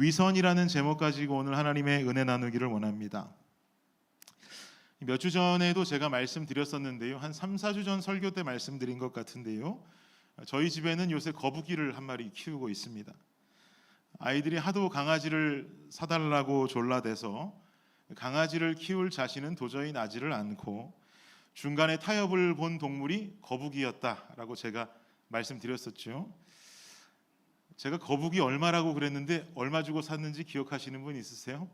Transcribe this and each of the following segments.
위선이라는 제목 가지고 오늘 하나님의 은혜 나누기를 원합니다. 몇 주 전에도 제가 말씀드렸었는데요. 한 3, 4주 전 설교 때 말씀드린 것 같은데요. 저희 집에는 요새 거북이를 한 마리 키우고 있습니다. 아이들이 하도 강아지를 사달라고 졸라대서 강아지를 키울 자신은 도저히 나지를 않고 중간에 타협을 본 동물이 거북이였다라고 제가 말씀드렸었죠. 제가 거북이 얼마라고 그랬는데 얼마 주고 샀는지 기억하시는 분 있으세요?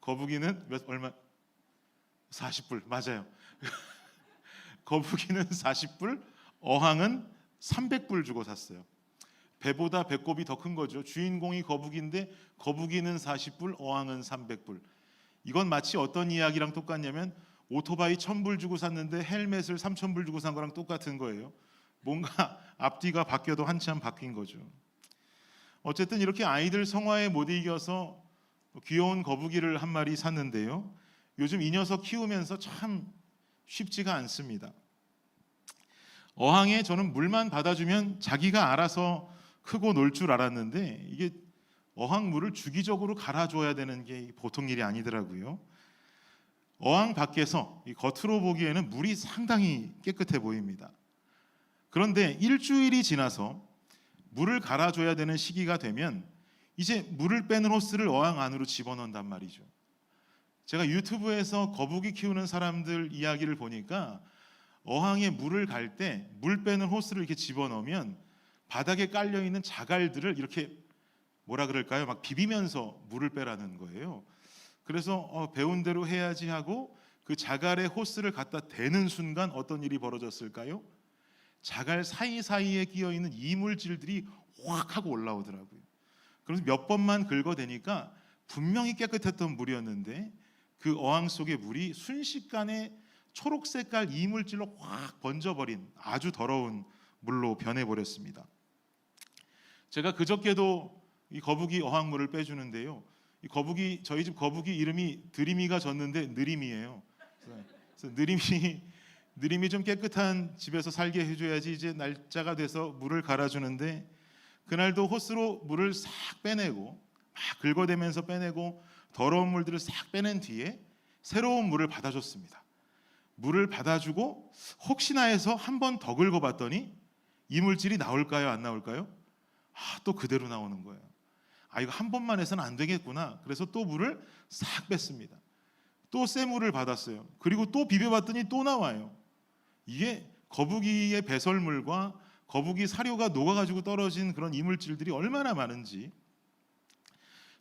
거북이는 얼마? 40불 맞아요. 거북이는 40불, 어항은 300불 주고 샀어요. 배보다 배꼽이 더 큰 거죠. 주인공이 거북이인데 거북이는 40불, 어항은 300불. 이건 마치 어떤 이야기랑 똑같냐면 오토바이 1000불 주고 샀는데 헬멧을 3000불 주고 산 거랑 똑같은 거예요. 뭔가 앞뒤가 바뀌어도 한참 바뀐 거죠. 어쨌든 이렇게 아이들 성화에 못 이겨서 귀여운 거북이를 한 마리 샀는데요. 요즘 이 녀석 키우면서 참 쉽지가 않습니다. 어항에 저는 물만 받아주면 자기가 알아서 크고 놀 줄 알았는데 이게 어항 물을 주기적으로 갈아줘야 되는 게 보통 일이 아니더라고요. 어항 밖에서 겉으로 보기에는 물이 상당히 깨끗해 보입니다. 그런데 일주일이 지나서 물을 갈아줘야 되는 시기가 되면 이제 물을 빼는 호스를 어항 안으로 집어넣는단 말이죠. 제가 유튜브에서 거북이 키우는 사람들 이야기를 보니까 어항에 물을 갈 때 물 빼는 호스를 이렇게 집어넣으면 바닥에 깔려있는 자갈들을 이렇게 뭐라 그럴까요? 막 비비면서 물을 빼라는 거예요. 그래서 배운 대로 해야지 하고 그 자갈에 호스를 갖다 대는 순간 어떤 일이 벌어졌을까요? 자갈 사이사이에 끼어있는 이물질들이 확 하고 올라오더라고요. 그래서 몇 번만 긁어대니까 분명히 깨끗했던 물이었는데 그 어항 속의 물이 순식간에 초록색깔 이물질로 확 번져버린 아주 더러운 물로 변해버렸습니다. 제가 그저께도 이 거북이 어항물을 빼주는데요. 이 거북이, 저희 집 거북이 이름이 드림이가 졌는데 느림이에요. 그래서 느림이 좀 깨끗한 집에서 살게 해줘야지 이제 날짜가 돼서 물을 갈아주는데 그날도 호스로 물을 싹 빼내고 막 긁어대면서 빼내고 더러운 물들을 싹 빼낸 뒤에 새로운 물을 받아줬습니다. 물을 받아주고 혹시나 해서 한 번 더 긁어봤더니 이물질이 나올까요? 안 나올까요? 또 그대로 나오는 거예요. 이거 한 번만 해서는 안 되겠구나. 그래서 또 물을 싹 뺐습니다. 또 새 물을 받았어요. 그리고 또 비벼봤더니 또 나와요. 이게 거북이의 배설물과 거북이 사료가 녹아가지고 떨어진 그런 이물질들이 얼마나 많은지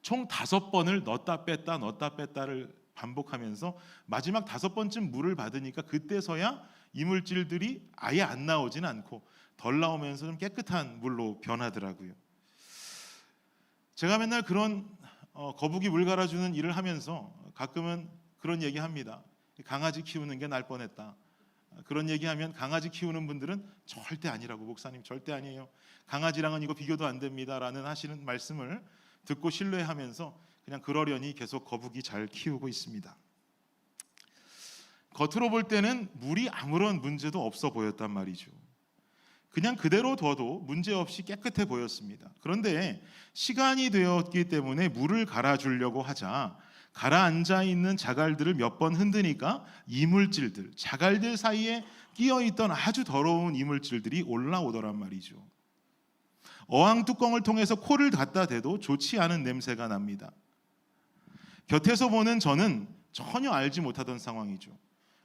총 5번을 넣었다 뺐다를 반복하면서 마지막 5번쯤 물을 받으니까 그때서야 이물질들이 아예 안 나오지는 않고 덜 나오면서 좀 깨끗한 물로 변하더라고요. 제가 맨날 그런 거북이 물 갈아주는 일을 하면서 가끔은 그런 얘기합니다. 강아지 키우는 게 날 뻔했다. 그런 얘기하면 강아지 키우는 분들은 절대 아니라고, 목사님 절대 아니에요. 강아지랑은 이거 비교도 안 됩니다라는 하시는 말씀을 듣고 신뢰하면서 그냥 그러려니 계속 거북이 잘 키우고 있습니다. 겉으로 볼 때는 물이 아무런 문제도 없어 보였단 말이죠. 그냥 그대로 둬도 문제없이 깨끗해 보였습니다. 그런데 시간이 되었기 때문에 물을 갈아주려고 하자 가라앉아 있는 자갈들을 몇 번 흔드니까 이물질들, 자갈들 사이에 끼어있던 아주 더러운 이물질들이 올라오더란 말이죠. 어항 뚜껑을 통해서 코를 갖다 대도 좋지 않은 냄새가 납니다. 곁에서 보는 저는 전혀 알지 못하던 상황이죠.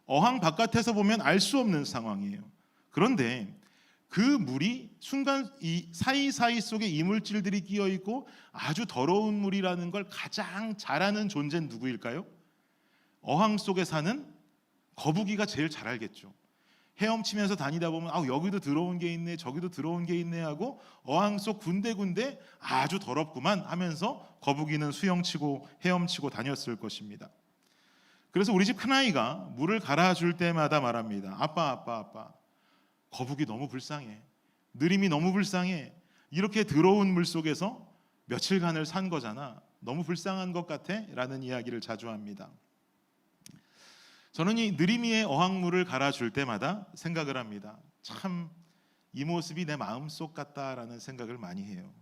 어항 바깥에서 보면 알 수 없는 상황이에요. 그런데 그 물이 순간 이 사이사이 속에 이물질들이 끼어있고 아주 더러운 물이라는 걸 가장 잘 아는 존재는 누구일까요? 어항 속에 사는 거북이가 제일 잘 알겠죠. 헤엄치면서 다니다 보면 여기도 들어온 게 있네, 저기도 들어온 게 있네 하고 어항 속 군데군데 아주 더럽구만 하면서 거북이는 수영치고 헤엄치고 다녔을 것입니다. 그래서 우리 집 큰아이가 물을 갈아줄 때마다 말합니다. 아빠, 거북이 너무 불쌍해. 느림이 너무 불쌍해. 이렇게 더러운 물 속에서 며칠간을 산 거잖아. 너무 불쌍한 것 같아? 라는 이야기를 자주 합니다. 저는 이 느림이의 어항물을 갈아줄 때마다 생각을 합니다. 참 이 모습이 내 마음속 같다라는 생각을 많이 해요.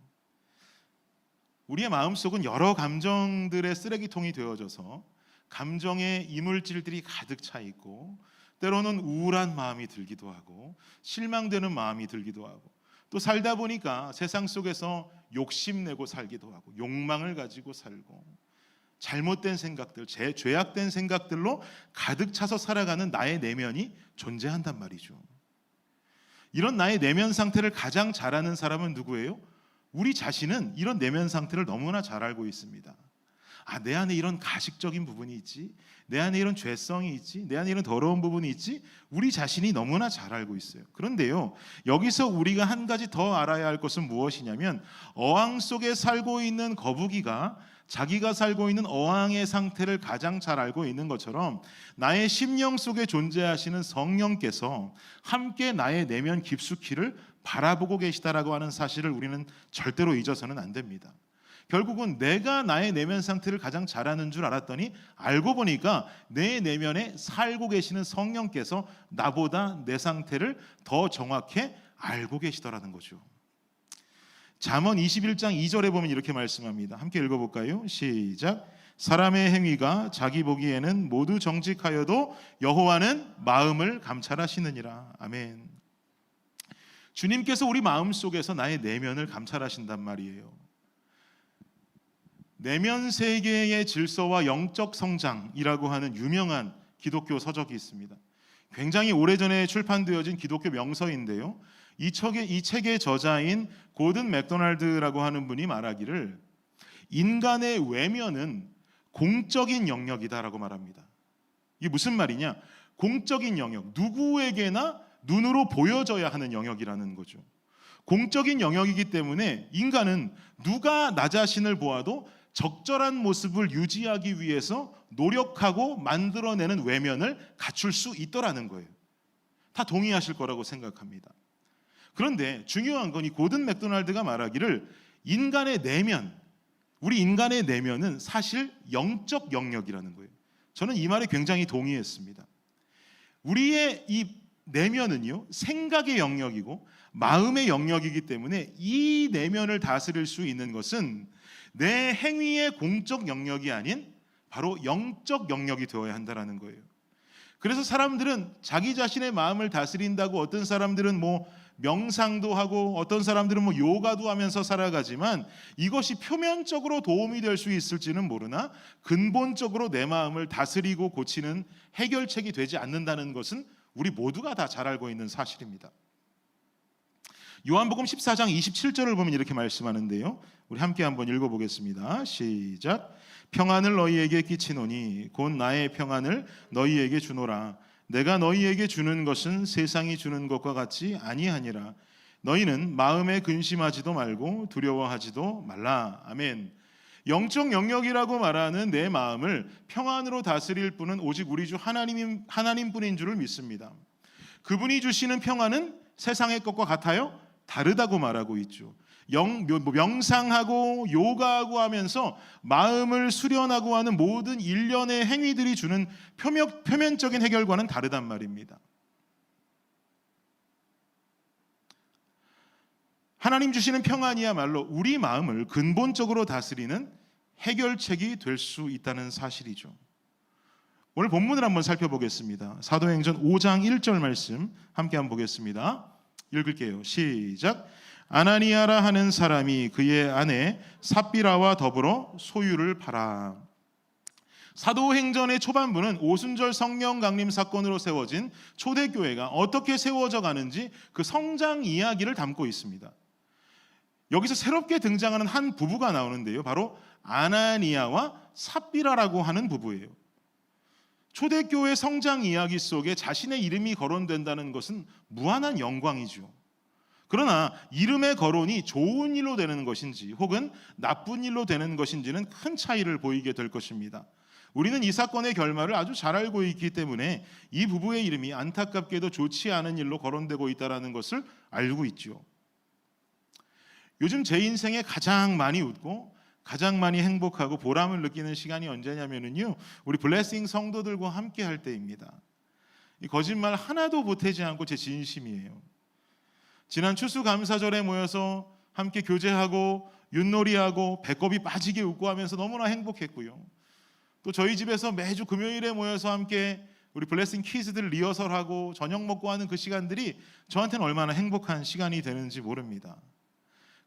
우리의 마음속은 여러 감정들의 쓰레기통이 되어져서 감정의 이물질들이 가득 차 있고, 때로는 우울한 마음이 들기도 하고 실망되는 마음이 들기도 하고, 또 살다 보니까 세상 속에서 욕심내고 살기도 하고 욕망을 가지고 살고 잘못된 생각들, 죄악된 생각들로 가득 차서 살아가는 나의 내면이 존재한단 말이죠. 이런 나의 내면 상태를 가장 잘 아는 사람은 누구예요? 우리 자신은 이런 내면 상태를 너무나 잘 알고 있습니다. 내 안에 이런 가식적인 부분이 있지, 내 안에 이런 죄성이 있지, 내 안에 이런 더러운 부분이 있지, 우리 자신이 너무나 잘 알고 있어요. 그런데요, 여기서 우리가 한 가지 더 알아야 할 것은 무엇이냐면, 어항 속에 살고 있는 거북이가 자기가 살고 있는 어항의 상태를 가장 잘 알고 있는 것처럼, 나의 심령 속에 존재하시는 성령께서 함께 나의 내면 깊숙이를 바라보고 계시다라고 하는 사실을 우리는 절대로 잊어서는 안 됩니다. 결국은 내가 나의 내면 상태를 가장 잘 아는 줄 알았더니, 알고 보니까 내 내면에 살고 계시는 성령께서 나보다 내 상태를 더 정확히 알고 계시더라는 거죠. 잠언 21장 2절에 보면 이렇게 말씀합니다. 함께 읽어볼까요? 시작. 사람의 행위가 자기 보기에는 모두 정직하여도 여호와는 마음을 감찰하시느니라. 아멘. 주님께서 우리 마음속에서 나의 내면을 감찰하신단 말이에요. 내면 세계의 질서와 영적 성장이라고 하는 유명한 기독교 서적이 있습니다. 굉장히 오래전에 출판되어진 기독교 명서인데요, 이 책의 저자인 고든 맥도날드라고 하는 분이 말하기를, 인간의 외면은 공적인 영역이다라고 말합니다. 이게 무슨 말이냐? 공적인 영역, 누구에게나 눈으로 보여져야 하는 영역이라는 거죠. 공적인 영역이기 때문에 인간은 누가 나 자신을 보아도 적절한 모습을 유지하기 위해서 노력하고 만들어내는 외면을 갖출 수 있더라는 거예요. 다 동의하실 거라고 생각합니다. 그런데 중요한 건 이 고든 맥도날드가 말하기를, 인간의 내면, 우리 인간의 내면은 사실 영적 영역이라는 거예요. 저는 이 말에 굉장히 동의했습니다. 우리의 이 내면은요, 생각의 영역이고 마음의 영역이기 때문에 이 내면을 다스릴 수 있는 것은 내 행위의 공적 영역이 아닌 바로 영적 영역이 되어야 한다는 거예요. 그래서 사람들은 자기 자신의 마음을 다스린다고, 어떤 사람들은 명상도 하고 어떤 사람들은 요가도 하면서 살아가지만, 이것이 표면적으로 도움이 될 수 있을지는 모르나 근본적으로 내 마음을 다스리고 고치는 해결책이 되지 않는다는 것은 우리 모두가 다 잘 알고 있는 사실입니다. 요한복음 14장 27절을 보면 이렇게 말씀하는데요, 우리 함께 한번 읽어보겠습니다. 시작. 평안을 너희에게 끼치노니 곧 나의 평안을 너희에게 주노라. 내가 너희에게 주는 것은 세상이 주는 것과 같이 아니하니라. 너희는 마음에 근심하지도 말고 두려워하지도 말라. 아멘. 영적 영역이라고 말하는 내 마음을 평안으로 다스릴 분은 오직 우리 주 하나님뿐인 줄을 믿습니다. 그분이 주시는 평안은 세상의 것과 같아요? 다르다고 말하고 있죠. 명상하고 요가하고 하면서 마음을 수련하고 하는 모든 일련의 행위들이 주는 표면적인 해결과는 다르단 말입니다. 하나님 주시는 평안이야말로 우리 마음을 근본적으로 다스리는 해결책이 될 수 있다는 사실이죠. 오늘 본문을 한번 살펴보겠습니다. 사도행전 5장 1절 말씀 함께 한번 보겠습니다. 읽을게요. 시작. 아나니아라 하는 사람이 그의 아내 삽비라와 더불어 소유를 팔아. 사도행전의 초반부는 오순절 성령 강림 사건으로 세워진 초대교회가 어떻게 세워져 가는지 그 성장 이야기를 담고 있습니다. 여기서 새롭게 등장하는 한 부부가 나오는데요, 바로 아나니아와 삽비라라고 하는 부부예요. 초대교회 성장 이야기 속에 자신의 이름이 거론된다는 것은 무한한 영광이죠. 그러나 이름의 거론이 좋은 일로 되는 것인지 혹은 나쁜 일로 되는 것인지는 큰 차이를 보이게 될 것입니다. 우리는 이 사건의 결말을 아주 잘 알고 있기 때문에 이 부부의 이름이 안타깝게도 좋지 않은 일로 거론되고 있다는 것을 알고 있죠. 요즘 제 인생에 가장 많이 웃고 가장 많이 행복하고 보람을 느끼는 시간이 언제냐면요, 우리 블레싱 성도들과 함께 할 때입니다. 이 거짓말 하나도 보태지 않고 제 진심이에요. 지난 추수감사절에 모여서 함께 교제하고 윷놀이하고 배꼽이 빠지게 웃고 하면서 너무나 행복했고요. 또 저희 집에서 매주 금요일에 모여서 함께 우리 블레싱 키즈들 리허설하고 저녁 먹고 하는 그 시간들이 저한테는 얼마나 행복한 시간이 되는지 모릅니다.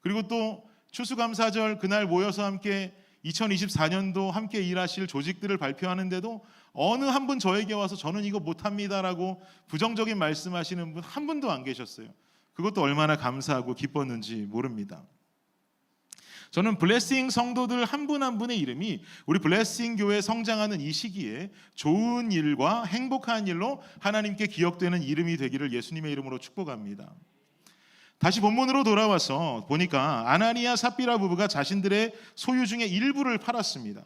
그리고 또 추수감사절 그날 모여서 함께 2024년도 함께 일하실 조직들을 발표하는데도 어느 한 분 저에게 와서 저는 이거 못합니다라고 부정적인 말씀하시는 분 한 분도 안 계셨어요. 그것도 얼마나 감사하고 기뻤는지 모릅니다. 저는 블레싱 성도들 한 분 한 분의 이름이 우리 블레싱 교회 성장하는 이 시기에 좋은 일과 행복한 일로 하나님께 기억되는 이름이 되기를 예수님의 이름으로 축복합니다. 다시 본문으로 돌아와서 보니까 아나니아 삽비라 부부가 자신들의 소유 중에 일부를 팔았습니다.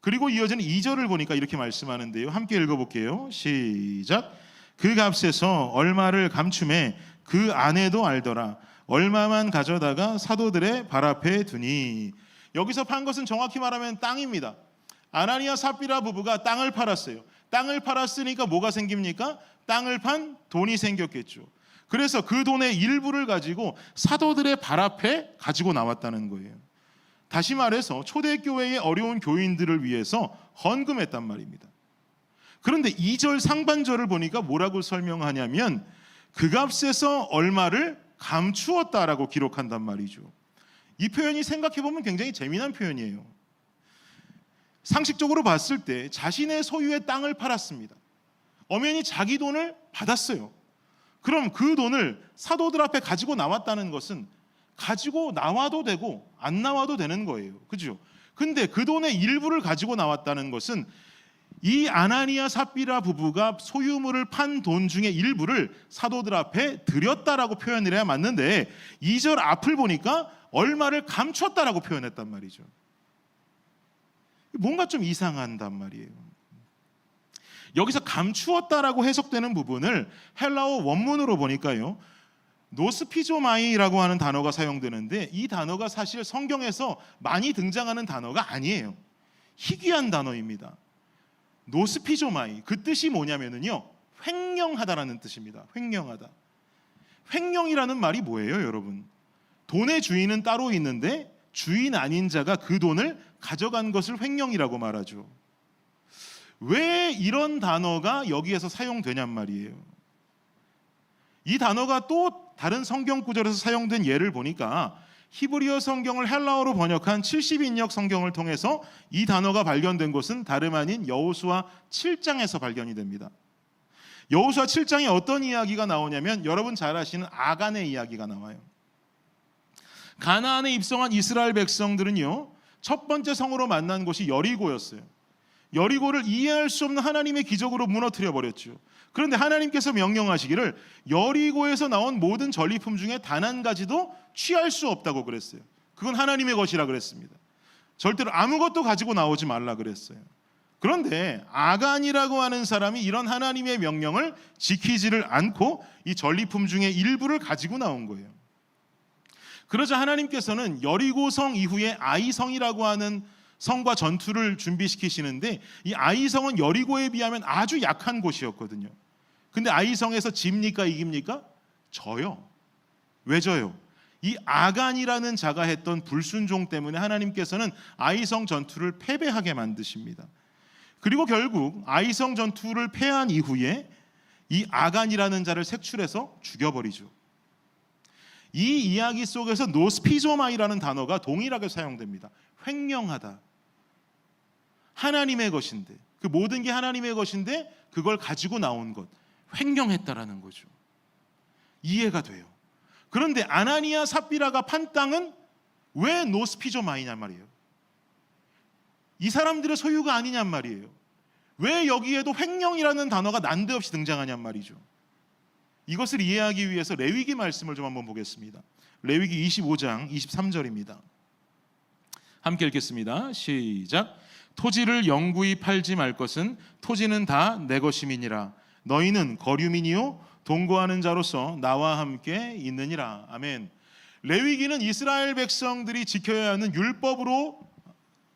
그리고 이어지는 2절을 보니까 이렇게 말씀하는데요. 함께 읽어볼게요. 시작. 그 값에서 얼마를 감춤해 그 아내도 알더라. 얼마만 가져다가 사도들의 발 앞에 두니. 여기서 판 것은 정확히 말하면 땅입니다. 아나니아 삽비라 부부가 땅을 팔았어요. 땅을 팔았으니까 뭐가 생깁니까? 땅을 판 돈이 생겼겠죠. 그래서 그 돈의 일부를 가지고 사도들의 발 앞에 가지고 나왔다는 거예요. 다시 말해서 초대교회의 어려운 교인들을 위해서 헌금했단 말입니다. 그런데 2절 상반절을 보니까 뭐라고 설명하냐면 그 값에서 얼마를 감추었다라고 기록한단 말이죠. 이 표현이 생각해보면 굉장히 재미난 표현이에요. 상식적으로 봤을 때 자신의 소유의 땅을 팔았습니다. 엄연히 자기 돈을 받았어요. 그럼 그 돈을 사도들 앞에 가지고 나왔다는 것은 가지고 나와도 되고 안 나와도 되는 거예요. 그죠? 근데 그 돈의 일부를 가지고 나왔다는 것은 이 아나니아 삽비라 부부가 소유물을 판 돈 중에 일부를 사도들 앞에 드렸다라고 표현을 해야 맞는데 2절 앞을 보니까 얼마를 감췄다라고 표현했단 말이죠. 뭔가 좀 이상한단 말이에요. 여기서 감추었다라고 해석되는 부분을 헬라어 원문으로 보니까요, 노스피조마이라고 하는 단어가 사용되는데 이 단어가 사실 성경에서 많이 등장하는 단어가 아니에요. 희귀한 단어입니다. 노스피조마이, 그 뜻이 뭐냐면요, 횡령하다라는 뜻입니다. 횡령하다. 횡령이라는 말이 뭐예요, 여러분? 돈의 주인은 따로 있는데 주인 아닌 자가 그 돈을 가져간 것을 횡령이라고 말하죠. 왜 이런 단어가 여기에서 사용되냔 말이에요. 이 단어가 또 다른 성경 구절에서 사용된 예를 보니까 히브리어 성경을 헬라어로 번역한 70인역 성경을 통해서 이 단어가 발견된 곳은 다름 아닌 여호수아 7장에서 발견이 됩니다. 여호수아 7장에 어떤 이야기가 나오냐면 여러분 잘 아시는 아간의 이야기가 나와요. 가나안에 입성한 이스라엘 백성들은요, 첫 번째 성으로 만난 곳이 여리고였어요. 여리고를 이해할 수 없는 하나님의 기적으로 무너뜨려 버렸죠. 그런데 하나님께서 명령하시기를 여리고에서 나온 모든 전리품 중에 단 한 가지도 취할 수 없다고 그랬어요. 그건 하나님의 것이라 그랬습니다. 절대로 아무것도 가지고 나오지 말라 그랬어요. 그런데 아간이라고 하는 사람이 이런 하나님의 명령을 지키지를 않고 이 전리품 중에 일부를 가지고 나온 거예요. 그러자 하나님께서는 여리고성 이후에 아이성이라고 하는 성과 전투를 준비시키시는데 이 아이성은 여리고에 비하면 아주 약한 곳이었거든요. 근데 아이성에서 집니까 이깁니까? 져요. 왜 져요? 이 아간이라는 자가 했던 불순종 때문에 하나님께서는 아이성 전투를 패배하게 만드십니다. 그리고 결국 아이성 전투를 패한 이후에 이 아간이라는 자를 색출해서 죽여버리죠. 이 이야기 속에서 노스피조마이라는 단어가 동일하게 사용됩니다. 횡령하다. 하나님의 것인데, 그 모든 게 하나님의 것인데 그걸 가지고 나온 것, 횡령했다라는 거죠. 이해가 돼요. 그런데 아나니아 삽비라가 판 땅은 왜 노스피조마이냔 말이에요. 이 사람들의 소유가 아니냔 말이에요. 왜 여기에도 횡령이라는 단어가 난데없이 등장하냔 말이죠. 이것을 이해하기 위해서 레위기 말씀을 좀 한번 보겠습니다. 레위기 25장 23절입니다. 함께 읽겠습니다. 시작. 토지를 영구히 팔지 말 것은 토지는 다 내 것임이니라. 너희는 거류민이요 동거하는 자로서 나와 함께 있느니라. 아멘. 레위기는 이스라엘 백성들이 지켜야 하는 율법으로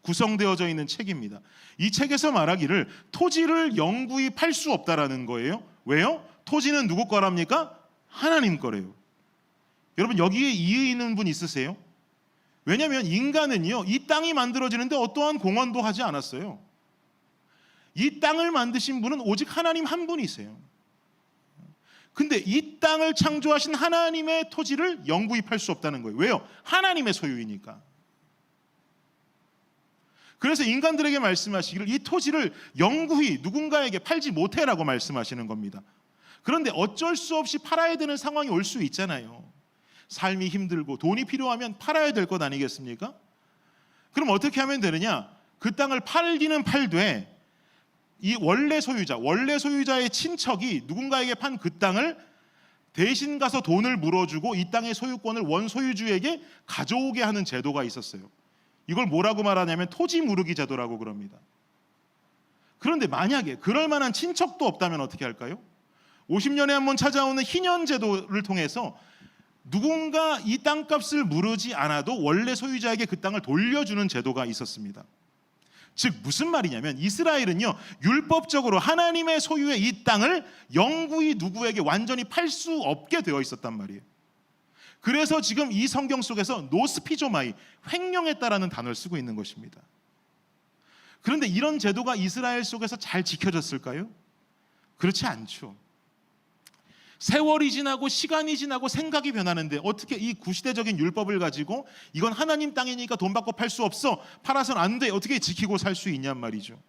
구성되어져 있는 책입니다. 이 책에서 말하기를 토지를 영구히 팔 수 없다라는 거예요. 왜요? 토지는 누구 거랍니까? 하나님 거래요. 여러분 여기에 이해 있는 분 있으세요? 왜냐하면 인간은요, 이 땅이 만들어지는데 어떠한 공헌도 하지 않았어요. 이 땅을 만드신 분은 오직 하나님 한 분이세요. 근데 이 땅을 창조하신 하나님의 토지를 영구히 팔 수 없다는 거예요. 왜요? 하나님의 소유이니까. 그래서 인간들에게 말씀하시기를 이 토지를 영구히 누군가에게 팔지 못해라고 말씀하시는 겁니다. 그런데 어쩔 수 없이 팔아야 되는 상황이 올 수 있잖아요. 삶이 힘들고 돈이 필요하면 팔아야 될 것 아니겠습니까? 그럼 어떻게 하면 되느냐? 그 땅을 팔기는 팔되 이 원래 소유자의 친척이 누군가에게 판 그 땅을 대신 가서 돈을 물어주고 이 땅의 소유권을 원소유주에게 가져오게 하는 제도가 있었어요. 이걸 뭐라고 말하냐면 토지 무르기 제도라고 그럽니다. 그런데 만약에 그럴 만한 친척도 없다면 어떻게 할까요? 50년에 한 번 찾아오는 희년 제도를 통해서 누군가 이 땅값을 무르지 않아도 원래 소유자에게 그 땅을 돌려주는 제도가 있었습니다. 즉 무슨 말이냐면 이스라엘은요, 율법적으로 하나님의 소유의 이 땅을 영구히 누구에게 완전히 팔 수 없게 되어 있었단 말이에요. 그래서 지금 이 성경 속에서 노스피조마이, 횡령했다라는 단어를 쓰고 있는 것입니다. 그런데 이런 제도가 이스라엘 속에서 잘 지켜졌을까요? 그렇지 않죠. 세월이 지나고 시간이 지나고 생각이 변하는데 어떻게 이 구시대적인 율법을 가지고 이건 하나님 땅이니까 돈 받고 팔 수 없어, 팔아서는 안 돼, 어떻게 지키고 살 수 있냔 말이죠.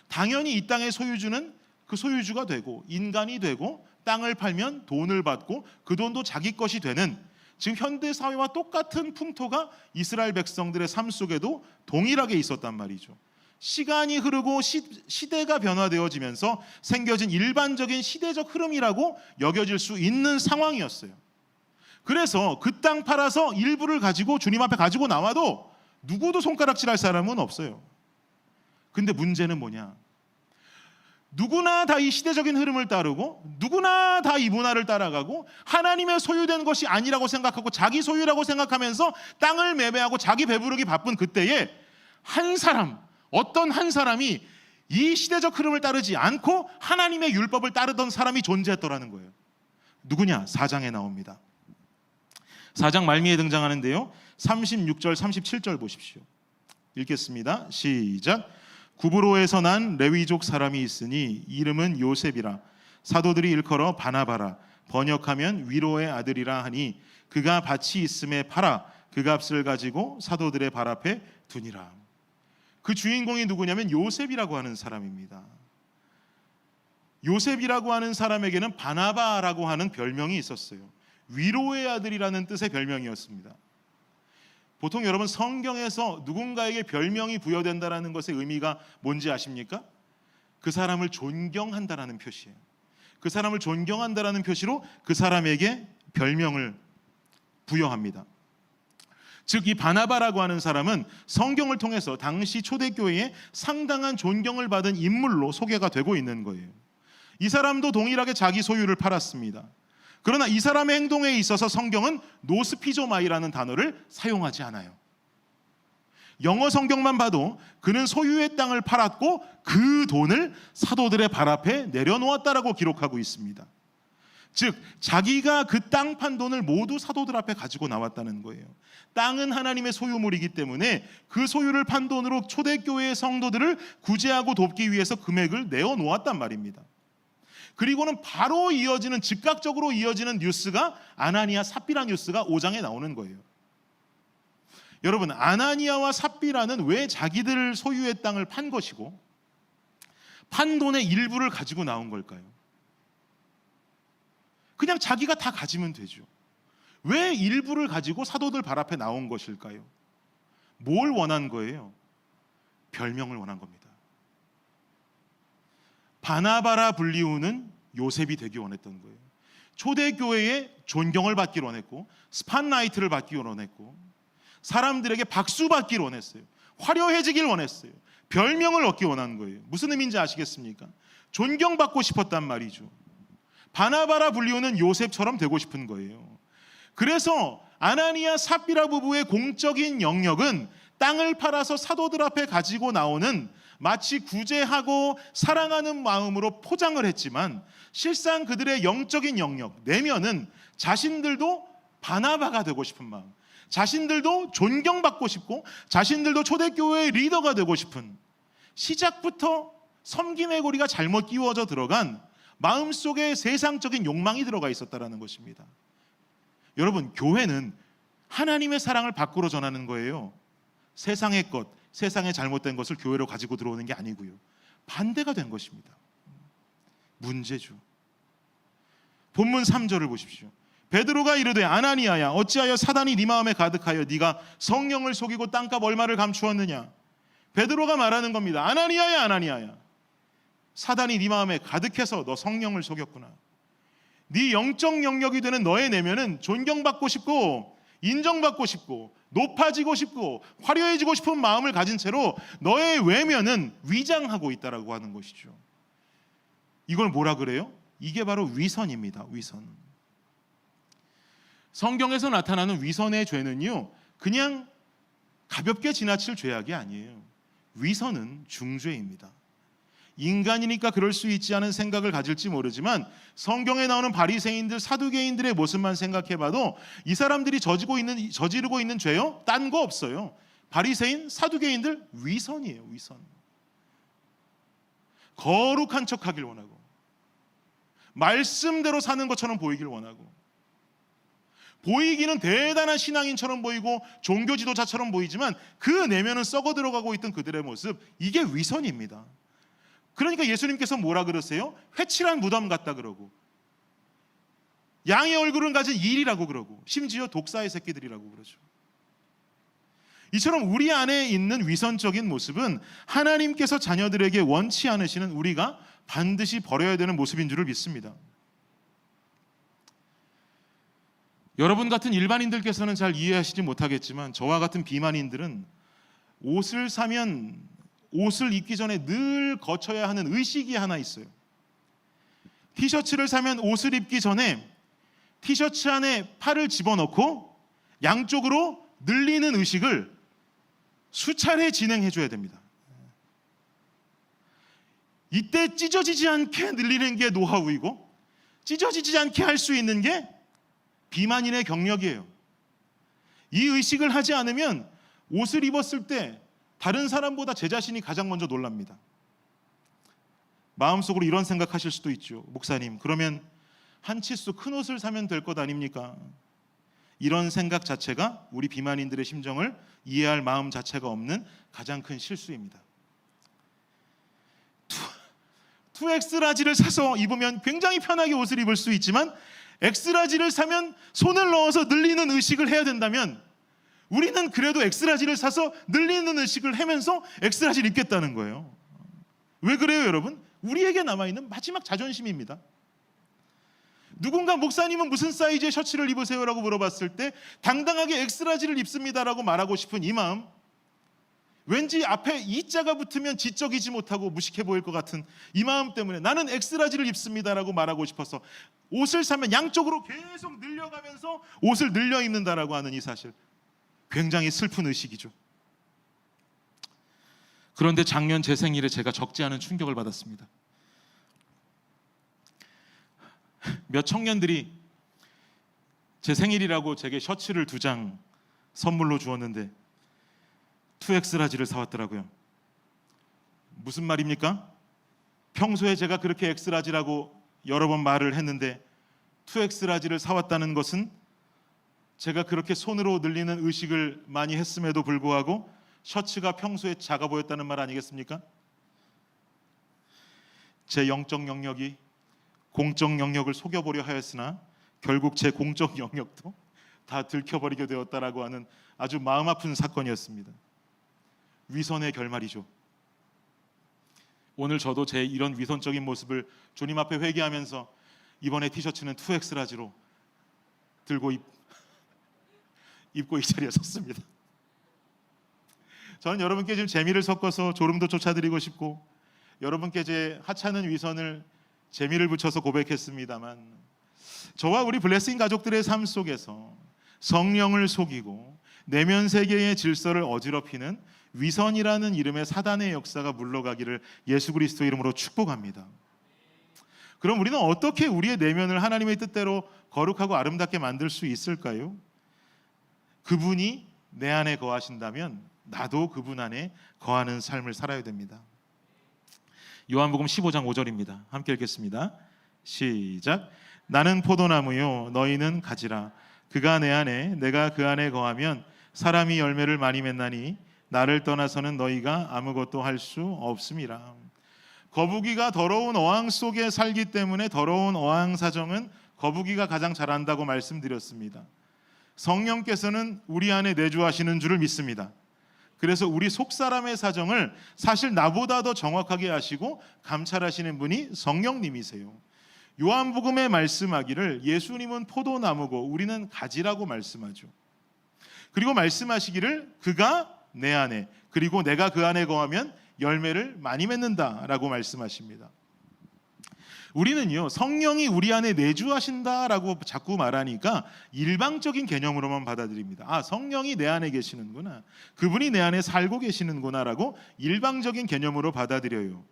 당연히 이 땅의 소유주는 그 소유주가 되고 인간이 되고 땅을 팔면 돈을 받고 그 돈도 자기 것이 되는, 지금 현대사회와 똑같은 풍토가 이스라엘 백성들의 삶 속에도 동일하게 있었단 말이죠. 시간이 흐르고 시대가 변화되어지면서 생겨진 일반적인 시대적 흐름이라고 여겨질 수 있는 상황이었어요. 그래서 그 땅 팔아서 일부를 가지고 주님 앞에 가지고 나와도 누구도 손가락질할 사람은 없어요. 근데 문제는 뭐냐? 누구나 다 이 시대적인 흐름을 따르고 누구나 다 이 문화를 따라가고 하나님의 소유된 것이 아니라고 생각하고 자기 소유라고 생각하면서 땅을 매매하고 자기 배부르기 바쁜 그때에 어떤 한 사람이 이 시대적 흐름을 따르지 않고 하나님의 율법을 따르던 사람이 존재했더라는 거예요. 누구냐? 4장에 나옵니다. 4장 말미에 등장하는데요, 36절 37절 보십시오. 읽겠습니다. 시작. 구브로에서 난 레위족 사람이 있으니 이름은 요셉이라. 사도들이 일컬어 바나바라. 번역하면 위로의 아들이라 하니 그가 밭이 있음에 팔아 그 값을 가지고 사도들의 발 앞에 두니라. 그 주인공이 누구냐면 요셉이라고 하는 사람입니다. 요셉이라고 하는 사람에게는 바나바라고 하는 별명이 있었어요. 위로의 아들이라는 뜻의 별명이었습니다. 보통 여러분 성경에서 누군가에게 별명이 부여된다는 것의 의미가 뭔지 아십니까? 그 사람을 존경한다라는 표시예요. 그 사람을 존경한다라는 표시로 그 사람에게 별명을 부여합니다. 즉 이 바나바라고 하는 사람은 성경을 통해서 당시 초대교회에 상당한 존경을 받은 인물로 소개가 되고 있는 거예요. 이 사람도 동일하게 자기 소유를 팔았습니다. 그러나 이 사람의 행동에 있어서 성경은 노스피조마이라는 단어를 사용하지 않아요. 영어 성경만 봐도 그는 소유의 땅을 팔았고 그 돈을 사도들의 발 앞에 내려놓았다라고 기록하고 있습니다. 즉 자기가 그 땅 판 돈을 모두 사도들 앞에 가지고 나왔다는 거예요. 땅은 하나님의 소유물이기 때문에 그 소유를 판 돈으로 초대교회의 성도들을 구제하고 돕기 위해서 금액을 내어놓았단 말입니다. 그리고는 바로 즉각적으로 이어지는 뉴스가 아나니아 삽비라 뉴스가 5장에 나오는 거예요. 여러분, 아나니아와 삽비라는 왜 자기들 소유의 땅을 판 것이고 판 돈의 일부를 가지고 나온 걸까요? 그냥 자기가 다 가지면 되죠. 왜 일부를 가지고 사도들 발 앞에 나온 것일까요? 뭘 원한 거예요? 별명을 원한 겁니다. 바나바라 불리우는 요셉이 되기 원했던 거예요. 초대교회에 존경을 받기를 원했고 스팟라이트를 받기를 원했고 사람들에게 박수 받기를 원했어요. 화려해지길 원했어요. 별명을 얻기 원한 거예요. 무슨 의미인지 아시겠습니까? 존경받고 싶었단 말이죠. 바나바라 불리우는 요셉처럼 되고 싶은 거예요. 그래서 아나니아 삽비라 부부의 공적인 영역은 땅을 팔아서 사도들 앞에 가지고 나오는 마치 구제하고 사랑하는 마음으로 포장을 했지만 실상 그들의 영적인 영역, 내면은 자신들도 바나바가 되고 싶은 마음, 자신들도 존경받고 싶고 자신들도 초대교회의 리더가 되고 싶은, 시작부터 섬김의 고리가 잘못 끼워져 들어간 마음속에 세상적인 욕망이 들어가 있었다라는 것입니다. 여러분, 교회는 하나님의 사랑을 밖으로 전하는 거예요. 세상의 것, 세상의 잘못된 것을 교회로 가지고 들어오는 게 아니고요. 반대가 된 것입니다. 문제죠. 본문 3절을 보십시오. 베드로가 이르되 아나니아야 어찌하여 사단이 네 마음에 가득하여 네가 성령을 속이고 땅값 얼마를 감추었느냐. 베드로가 말하는 겁니다. 아나니아야 아나니아야, 사단이 네 마음에 가득해서 너 성령을 속였구나. 네 영적 영역이 되는 너의 내면은 존경받고 싶고 인정받고 싶고 높아지고 싶고 화려해지고 싶은 마음을 가진 채로 너의 외면은 위장하고 있다라고 하는 것이죠. 이걸 뭐라 그래요? 이게 바로 위선입니다. 위선. 성경에서 나타나는 위선의 죄는요, 그냥 가볍게 지나칠 죄악이 아니에요. 위선은 중죄입니다. 인간이니까 그럴 수 있지 않은 생각을 가질지 모르지만 성경에 나오는 바리새인들, 사두개인들의 모습만 생각해봐도 이 사람들이 저지르고 있는 죄요? 딴 거 없어요. 바리새인, 사두개인들 위선이에요. 위선. 거룩한 척하길 원하고 말씀대로 사는 것처럼 보이길 원하고 보이기는 대단한 신앙인처럼 보이고 종교 지도자처럼 보이지만 그 내면은 썩어 들어가고 있던 그들의 모습, 이게 위선입니다. 그러니까 예수님께서 뭐라 그러세요? 회칠한 무덤 같다 그러고 양의 얼굴은 가진 일이라고 그러고 심지어 독사의 새끼들이라고 그러죠. 이처럼 우리 안에 있는 위선적인 모습은 하나님께서 자녀들에게 원치 않으시는, 우리가 반드시 버려야 되는 모습인 줄을 믿습니다. 여러분 같은 일반인들께서는 잘 이해하시지 못하겠지만 저와 같은 비만인들은 옷을 사면 옷을 입기 전에 늘 거쳐야 하는 의식이 하나 있어요. 티셔츠를 사면 옷을 입기 전에 티셔츠 안에 팔을 집어넣고 양쪽으로 늘리는 의식을 수차례 진행해 줘야 됩니다. 이때 찢어지지 않게 늘리는 게 노하우이고 찢어지지 않게 할 수 있는 게 비만인의 경력이에요. 이 의식을 하지 않으면 옷을 입었을 때 다른 사람보다 제 자신이 가장 먼저 놀랍니다. 마음속으로 이런 생각하실 수도 있죠. 목사님, 그러면 한 치수 큰 옷을 사면 될 것 아닙니까? 이런 생각 자체가 우리 비만인들의 심정을 이해할 마음 자체가 없는 가장 큰 실수입니다. 2X라지를 사서 입으면 굉장히 편하게 옷을 입을 수 있지만 X라지를 사면 손을 넣어서 늘리는 의식을 해야 된다면 우리는 그래도 X라지를 사서 늘리는 의식을 하면서 X라지를 입겠다는 거예요. 왜 그래요, 여러분? 우리에게 남아있는 마지막 자존심입니다. 누군가 목사님은 무슨 사이즈의 셔츠를 입으세요? 라고 물어봤을 때 당당하게 X라지를 입습니다라고 말하고 싶은 이 마음, 왠지 앞에 이자가 붙으면 지적이지 못하고 무식해 보일 것 같은 이 마음 때문에 나는 X라지를 입습니다라고 말하고 싶어서 옷을 사면 양쪽으로 계속 늘려가면서 옷을 늘려 입는다라고 하는 이 사실, 굉장히 슬픈 의식이죠. 그런데 작년 제 생일에 제가 적지 않은 충격을 받았습니다. 몇 청년들이 제 생일이라고 제게 셔츠를 2장 선물로 주었는데 2X라지를 사왔더라고요. 무슨 말입니까? 평소에 제가 그렇게 X라지라고 여러 번 말을 했는데 2X라지를 사왔다는 것은 제가 그렇게 손으로 늘리는 의식을 많이 했음에도 불구하고 셔츠가 평소에 작아 보였다는 말 아니겠습니까? 제 영적 영역이 공적 영역을 속여보려 하였으나 결국 제 공적 영역도 다 들켜버리게 되었다라고 하는 아주 마음 아픈 사건이었습니다. 위선의 결말이죠. 오늘 저도 제 이런 위선적인 모습을 주님 앞에 회개하면서 이번에 티셔츠는 2X라지로 들고 입고 이 자리에 섰습니다. 저는 여러분께 지금 재미를 섞어서 졸음도 쫓아드리고 싶고 여러분께 제 하찮은 위선을 재미를 붙여서 고백했습니다만 저와 우리 블레싱 가족들의 삶 속에서 성령을 속이고 내면 세계의 질서를 어지럽히는 위선이라는 이름의 사단의 역사가 물러가기를 예수 그리스도 이름으로 축복합니다. 그럼 우리는 어떻게 우리의 내면을 하나님의 뜻대로 거룩하고 아름답게 만들 수 있을까요? 그분이 내 안에 거하신다면 나도 그분 안에 거하는 삶을 살아야 됩니다. 요한복음 15장 5절입니다. 함께 읽겠습니다. 시작. 나는 포도나무요 너희는 가지라. 그가 내 안에 내가 그 안에 거하면 사람이 열매를 많이 맺나니 나를 떠나서는 너희가 아무것도 할 수 없음이라. 거북이가 더러운 어항 속에 살기 때문에 더러운 어항 사정은 거북이가 가장 잘한다고 말씀드렸습니다. 성령께서는 우리 안에 내주하시는 줄을 믿습니다. 그래서 우리 속사람의 사정을 사실 나보다 더 정확하게 아시고 감찰하시는 분이 성령님이세요. 요한복음에 말씀하기를 예수님은 포도나무고 우리는 가지라고 말씀하죠. 그리고 말씀하시기를 그가 내 안에 그리고 내가 그 안에 거하면 열매를 많이 맺는다라고 말씀하십니다. 우리는요 성령이 우리 안에 내주하신다라고 자꾸 말하니까 일방적인 개념으로만 받아들입니다. 아, 성령이 내 안에 계시는구나, 그분이 내 안에 살고 계시는구나라고 일방적인 개념으로 받아들여요.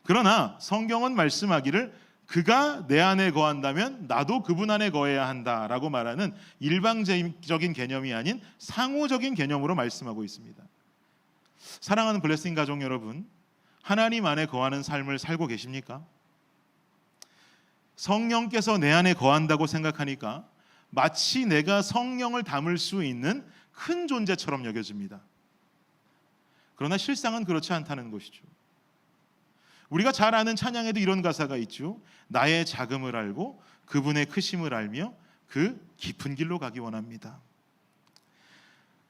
그러나 성경은 말씀하기를 그가 내 안에 거한다면 나도 그분 안에 거해야 한다라고 말하는 일방적인 개념이 아닌 상호적인 개념으로 말씀하고 있습니다. 사랑하는 블레싱 가족 여러분, 하나님 안에 거하는 삶을 살고 계십니까? 성령께서 내 안에 거한다고 생각하니까 마치 내가 성령을 담을 수 있는 큰 존재처럼 여겨집니다. 그러나 실상은 그렇지 않다는 것이죠. 우리가 잘 아는 찬양에도 이런 가사가 있죠. 나의 작음을 알고 그분의 크심을 알며 그 깊은 길로 가기 원합니다.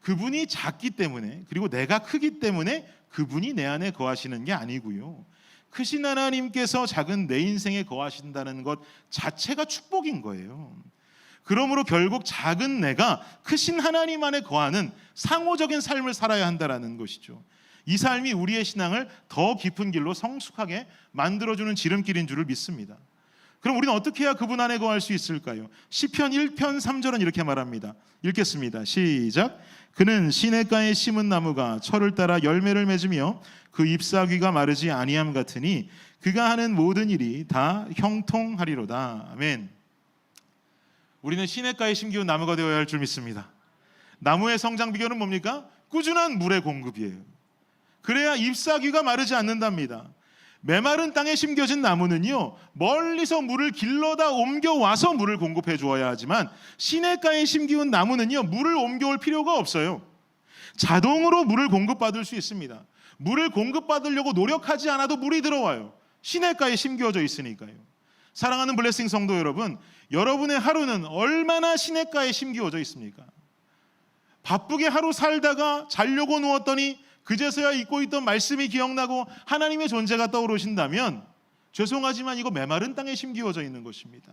그분이 작기 때문에 그리고 내가 크기 때문에 그분이 내 안에 거하시는 게 아니고요, 크신 하나님께서 작은 내 인생에 거하신다는 것 자체가 축복인 거예요. 그러므로 결국 작은 내가 크신 하나님 안에 거하는 상호적인 삶을 살아야 한다는 것이죠. 이 삶이 우리의 신앙을 더 깊은 길로 성숙하게 만들어주는 지름길인 줄을 믿습니다. 그럼 우리는 어떻게 해야 그분 안에 거할 수 있을까요? 시편 1편 3절은 이렇게 말합니다. 읽겠습니다. 시작. 그는 시냇가에 심은 나무가 철을 따라 열매를 맺으며 그 잎사귀가 마르지 아니함 같으니 그가 하는 모든 일이 다 형통하리로다. 아멘. 우리는 시냇가에 심기운 나무가 되어야 할 줄 믿습니다. 나무의 성장 비결은 뭡니까? 꾸준한 물의 공급이에요. 그래야 잎사귀가 마르지 않는답니다. 메마른 땅에 심겨진 나무는요 멀리서 물을 길러다 옮겨와서 물을 공급해 주어야 하지만 시냇가에 심기운 나무는요 물을 옮겨올 필요가 없어요. 자동으로 물을 공급받을 수 있습니다. 물을 공급받으려고 노력하지 않아도 물이 들어와요. 시냇가에 심겨져 있으니까요. 사랑하는 블레싱 성도 여러분, 여러분의 하루는 얼마나 시냇가에 심겨져 있습니까? 바쁘게 하루 살다가 자려고 누웠더니 그제서야 잊고 있던 말씀이 기억나고 하나님의 존재가 떠오르신다면 죄송하지만 이거 메마른 땅에 심기워져 있는 것입니다.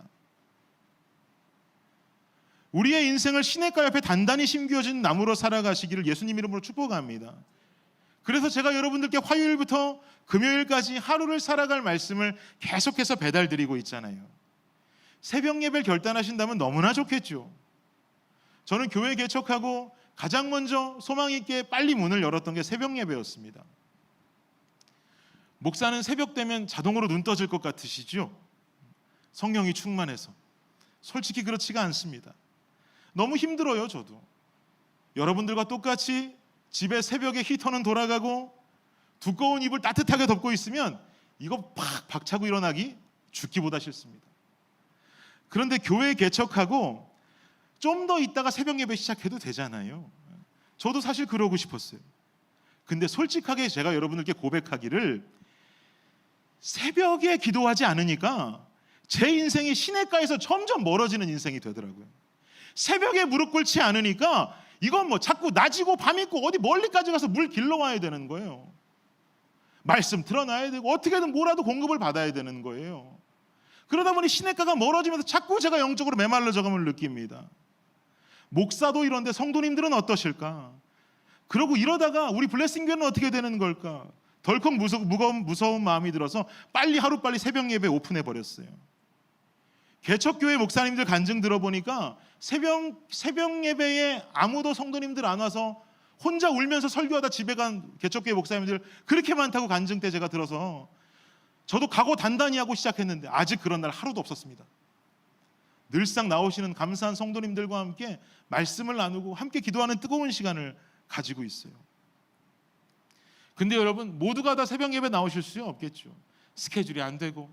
우리의 인생을 시냇가 옆에 단단히 심기워진 나무로 살아가시기를 예수님 이름으로 축복합니다. 그래서 제가 여러분들께 화요일부터 금요일까지 하루를 살아갈 말씀을 계속해서 배달드리고 있잖아요. 새벽 예배를 결단하신다면 너무나 좋겠죠. 저는 교회 개척하고 가장 먼저 소망 있게 빨리 문을 열었던 게 새벽 예배였습니다. 목사는 새벽 되면 자동으로 눈 떠질 것 같으시죠? 성령이 충만해서. 솔직히 그렇지가 않습니다. 너무 힘들어요, 저도. 여러분들과 똑같이 집에 새벽에 히터는 돌아가고 두꺼운 이불 따뜻하게 덮고 있으면 이거 팍 박차고 일어나기 죽기보다 싫습니다. 그런데 교회 개척하고 좀 더 있다가 새벽 예배 시작해도 되잖아요. 저도 사실 그러고 싶었어요. 근데 솔직하게 제가 여러분들께 고백하기를 새벽에 기도하지 않으니까 제 인생이 시냇가에서 점점 멀어지는 인생이 되더라고요. 새벽에 무릎 꿇지 않으니까 이건 뭐 자꾸 낮이고 밤이고 어디 멀리까지 가서 물 길러와야 되는 거예요. 말씀 틀어놔야 되고 어떻게든 뭐라도 공급을 받아야 되는 거예요. 그러다 보니 시냇가가 멀어지면서 자꾸 제가 영적으로 메말라져감을 느낍니다. 목사도 이런데 성도님들은 어떠실까? 그러고 이러다가 우리 블레싱 교회는 어떻게 되는 걸까? 덜컥 무서운 마음이 들어서 하루빨리 새벽 예배 오픈해 버렸어요. 개척교회 목사님들 간증 들어보니까 새벽 예배에 아무도 성도님들 안 와서 혼자 울면서 설교하다 집에 간 개척교회 목사님들 그렇게 많다고 간증 때 제가 들어서 저도 각오 단단히 하고 시작했는데 아직 그런 날 하루도 없었습니다. 늘상 나오시는 감사한 성도님들과 함께 말씀을 나누고 함께 기도하는 뜨거운 시간을 가지고 있어요. 근데 여러분 모두가 다 새벽 예배 나오실 수 없겠죠. 스케줄이 안 되고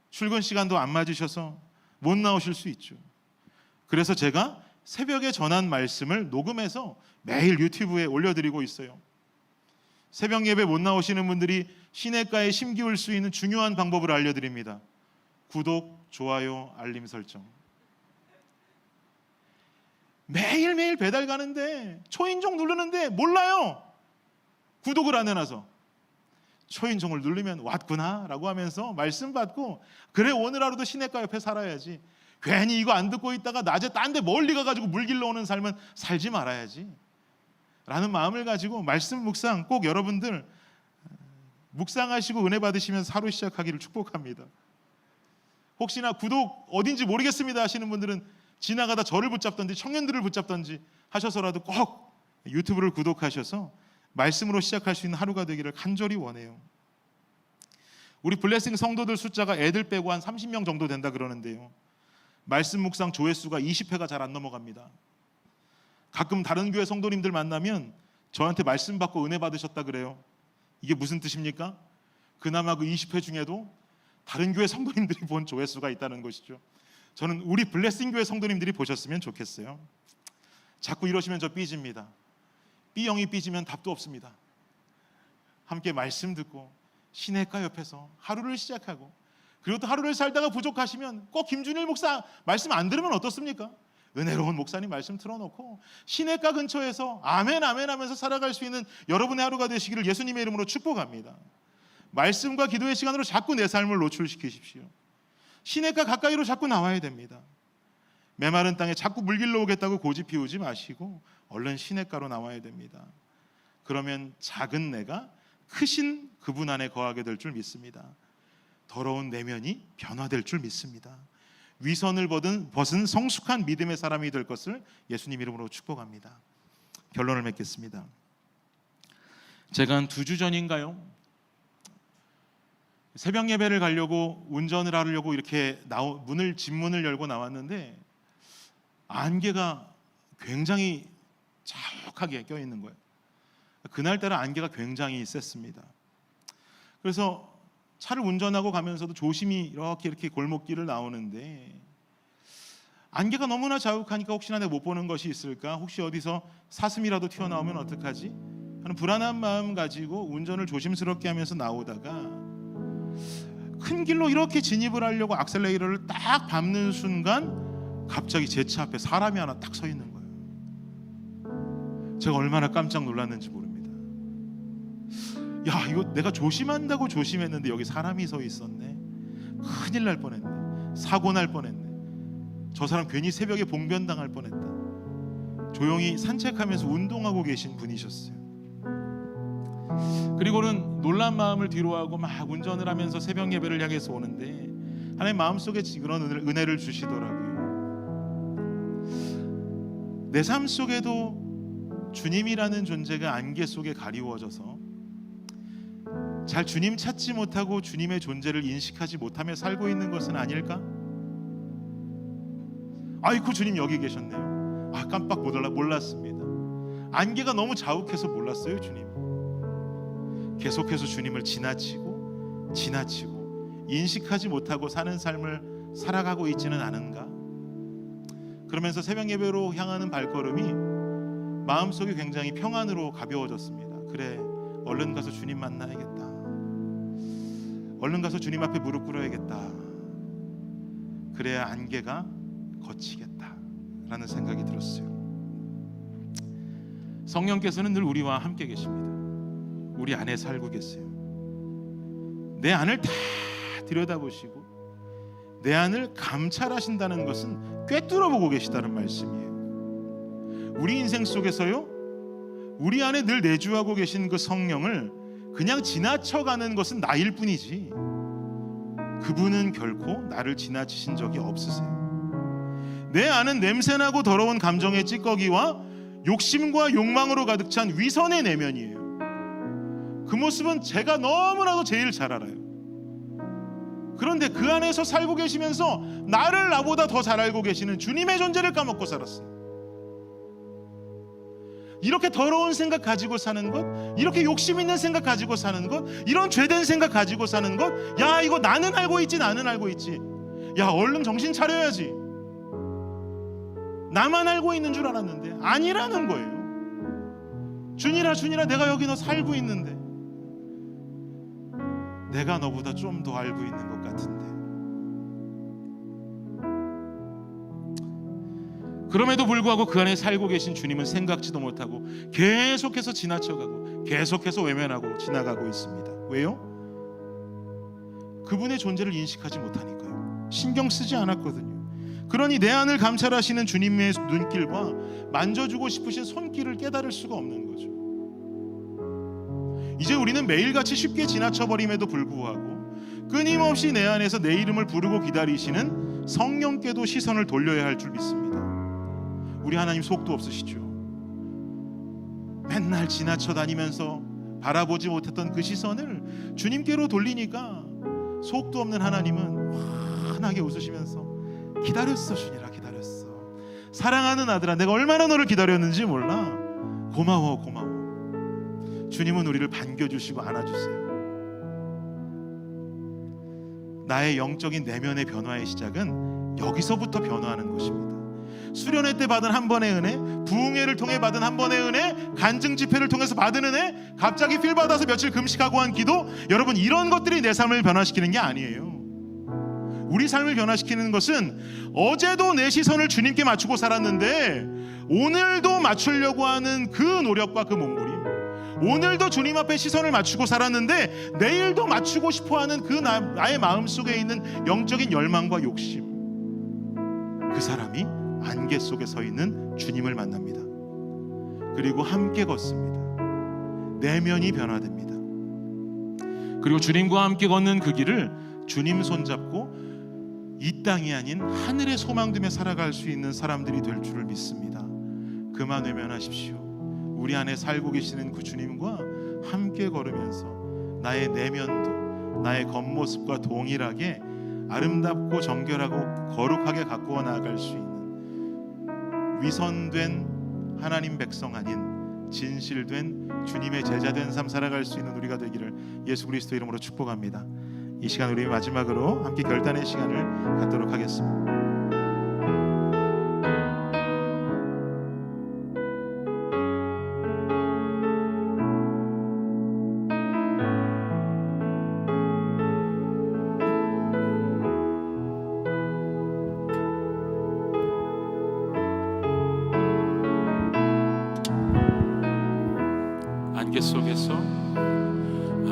출근 시간도 안 맞으셔서 못 나오실 수 있죠. 그래서 제가 새벽에 전한 말씀을 녹음해서 매일 유튜브에 올려드리고 있어요. 새벽 예배 못 나오시는 분들이 시냇가에 심기울 수 있는 중요한 방법을 알려드립니다. 구독, 좋아요, 알림 설정. 매일매일 배달 가는데 초인종 누르는데 몰라요. 구독을 안 해놔서. 초인종을 누르면 왔구나 라고 하면서 말씀 받고 그래 오늘 하루도 시냇가 옆에 살아야지. 괜히 이거 안 듣고 있다가 낮에 딴 데 멀리 가가지고 물 길러 오는 삶은 살지 말아야지 라는 마음을 가지고 말씀 묵상 꼭 여러분들 묵상하시고 은혜 받으시면서 하루 시작하기를 축복합니다. 혹시나 구독 어딘지 모르겠습니다 하시는 분들은 지나가다 저를 붙잡던지 청년들을 붙잡던지 하셔서라도 꼭 유튜브를 구독하셔서 말씀으로 시작할 수 있는 하루가 되기를 간절히 원해요. 우리 블레싱 성도들 숫자가 애들 빼고 한 30명 정도 된다 그러는데요. 말씀 묵상 조회수가 20회가 잘 안 넘어갑니다. 가끔 다른 교회 성도님들 만나면 저한테 말씀 받고 은혜 받으셨다 그래요. 이게 무슨 뜻입니까? 그나마 그 20회 중에도 다른 교회 성도님들이 본 조회수가 있다는 것이죠. 저는 우리 블레싱 교회 성도님들이 보셨으면 좋겠어요. 자꾸 이러시면 저 삐집니다. B형이 삐지면 답도 없습니다. 함께 말씀 듣고 시냇가 옆에서 하루를 시작하고 그리고 또 하루를 살다가 부족하시면 꼭 김준일 목사 말씀 안 들으면 어떻습니까? 은혜로운 목사님 말씀 틀어놓고 시냇가 근처에서 아멘 아멘 하면서 살아갈 수 있는 여러분의 하루가 되시기를 예수님의 이름으로 축복합니다. 말씀과 기도의 시간으로 자꾸 내 삶을 노출시키십시오. 시냇가 가까이로 자꾸 나와야 됩니다. 메마른 땅에 자꾸 물 길러 오겠다고 고집 피우지 마시고 얼른 시냇가로 나와야 됩니다. 그러면 작은 내가 크신 그분 안에 거하게 될 줄 믿습니다. 더러운 내면이 변화될 줄 믿습니다. 위선을 벗은 성숙한 믿음의 사람이 될 것을 예수님 이름으로 축복합니다. 결론을 맺겠습니다. 제가 한 2주 전인가요? 새벽 예배를 가려고 운전을 하려고 이렇게 집문을 열고 나왔는데 안개가 굉장히 자욱하게 껴있는 거예요. 그날따라 안개가 굉장히 셌습니다. 그래서 차를 운전하고 가면서도 조심히 이렇게 골목길을 나오는데 안개가 너무나 자욱하니까 혹시나 내가 못 보는 것이 있을까? 혹시 어디서 사슴이라도 튀어나오면 어떡하지? 하는 불안한 마음 가지고 운전을 조심스럽게 하면서 나오다가 큰 길로 이렇게 진입을 하려고 악셀레이터를 딱 밟는 순간 갑자기 제 차 앞에 사람이 하나 딱 서 있는 거예요. 제가 얼마나 깜짝 놀랐는지 모릅니다. 야, 이거 내가 조심한다고 조심했는데 여기 사람이 서 있었네. 큰일 날 뻔했네. 사고 날 뻔했네. 저 사람 괜히 새벽에 봉변당할 뻔했다. 조용히 산책하면서 운동하고 계신 분이셨어요. 그리고는 놀란 마음을 뒤로하고 막 운전을 하면서 새벽 예배를 향해서 오는데 하나님 마음속에 그런 은혜를 주시더라고요. 내 삶 속에도 주님이라는 존재가 안개 속에 가리워져서 잘 주님 찾지 못하고 주님의 존재를 인식하지 못하며 살고 있는 것은 아닐까? 아이고 주님 여기 계셨네요. 아 깜빡 몰랐습니다. 안개가 너무 자욱해서 몰랐어요. 주님 계속해서 주님을 지나치고 인식하지 못하고 사는 삶을 살아가고 있지는 않은가? 그러면서 새벽 예배로 향하는 발걸음이 마음속이 굉장히 평안으로 가벼워졌습니다. 그래 얼른 가서 주님 만나야겠다. 얼른 가서 주님 앞에 무릎 꿇어야겠다. 그래야 안개가 거치겠다라는 생각이 들었어요. 성령께서는 늘 우리와 함께 계십니다. 우리 안에 살고 계세요. 내 안을 다 들여다보시고 내 안을 감찰하신다는 것은 꿰뚫어보고 계시다는 말씀이에요. 우리 인생 속에서요, 우리 안에 늘 내주하고 계신 그 성령을 그냥 지나쳐가는 것은 나일 뿐이지 그분은 결코 나를 지나치신 적이 없으세요. 내 안은 냄새나고 더러운 감정의 찌꺼기와 욕심과 욕망으로 가득 찬 위선의 내면이에요. 그 모습은 제가 너무나도 제일 잘 알아요. 그런데 그 안에서 살고 계시면서 나를 나보다 더 잘 알고 계시는 주님의 존재를 까먹고 살았어요. 이렇게 더러운 생각 가지고 사는 것, 이렇게 욕심 있는 생각 가지고 사는 것, 이런 죄된 생각 가지고 사는 것, 야 이거 나는 알고 있지, 나는 알고 있지, 야 얼른 정신 차려야지, 나만 알고 있는 줄 알았는데 아니라는 거예요. 준이라 내가 여기 너 살고 있는데 내가 너보다 좀 더 알고 있는 것 같은데. 그럼에도 불구하고 그 안에 살고 계신 주님은 생각지도 못하고 계속해서 지나쳐가고 계속해서 외면하고 지나가고 있습니다. 왜요? 그분의 존재를 인식하지 못하니까요. 신경 쓰지 않았거든요. 그러니 내 안을 감찰하시는 주님의 눈길과 만져주고 싶으신 손길을 깨달을 수가 없는 거죠. 이제 우리는 매일같이 쉽게 지나쳐버림에도 불구하고 끊임없이 내 안에서 내 이름을 부르고 기다리시는 성령께도 시선을 돌려야 할 줄 믿습니다. 우리 하나님 속도 없으시죠? 맨날 지나쳐 다니면서 바라보지 못했던 그 시선을 주님께로 돌리니까 속도 없는 하나님은 환하게 웃으시면서 기다렸어 주님아, 기다렸어. 사랑하는 아들아, 내가 얼마나 너를 기다렸는지 몰라. 고마워. 주님은 우리를 반겨주시고 안아주세요. 나의 영적인 내면의 변화의 시작은 여기서부터 변화하는 것입니다. 수련회 때 받은 한 번의 은혜, 부흥회를 통해 받은 한 번의 은혜, 간증 집회를 통해서 받은 은혜, 갑자기 필 받아서 며칠 금식하고 한 기도, 여러분 이런 것들이 내 삶을 변화시키는 게 아니에요. 우리 삶을 변화시키는 것은 어제도 내 시선을 주님께 맞추고 살았는데 오늘도 맞추려고 하는 그 노력과 그 몸부림, 오늘도 주님 앞에 시선을 맞추고 살았는데 내일도 맞추고 싶어하는 그 나의 마음속에 있는 영적인 열망과 욕심, 그 사람이 안개 속에 서 있는 주님을 만납니다. 그리고 함께 걷습니다. 내면이 변화됩니다. 그리고 주님과 함께 걷는 그 길을 주님 손잡고 이 땅이 아닌 하늘에 소망 두며 살아갈 수 있는 사람들이 될 줄을 믿습니다. 그만 외면하십시오. 우리 안에 살고 계시는 그 주님과 함께 걸으면서 나의 내면도 나의 겉모습과 동일하게 아름답고 정결하고 거룩하게 가꾸어 나아갈 수 있는 위선된 하나님 백성 아닌 진실된 주님의 제자된 삶 살아갈 수 있는 우리가 되기를 예수 그리스도 이름으로 축복합니다. 이 시간 우리 마지막으로 함께 결단의 시간을 갖도록 하겠습니다.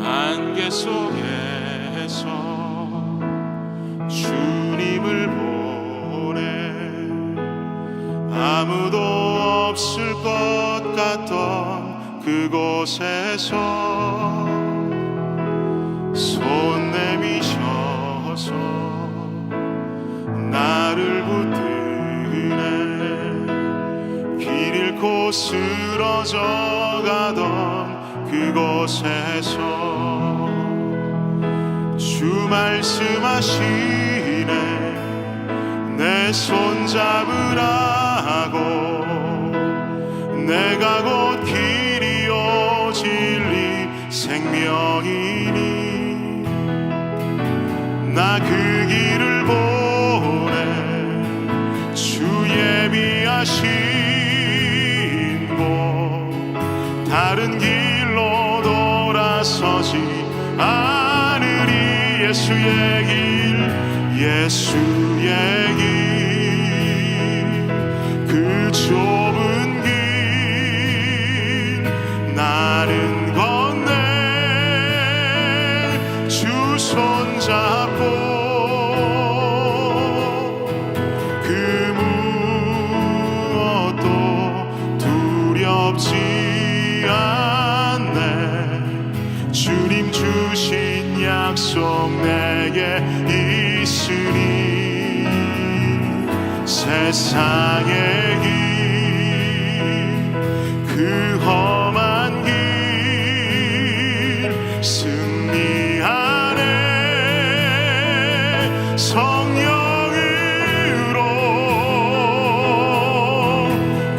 안개 속에서 주님을 보내 아무도 없을 것 같던 그곳에서 손 내미셔서 나를 붙드네 길 잃고 쓰러져 가던 그곳에서 주 말씀하시네 내 손 잡으라고 내가 곧 길이요 진리 생명이니 나 그 길을 보내 주 예비하신 곳 다른 길로 돌아서지 않으리 예수의 길 예수의 길 그 좁은 길 나는 건네 주 손잡고 그 무엇도 두렵지 않네 주님 주신 약속 내게 있으니 세상의 길 그 험한 길 승리하네 성령으로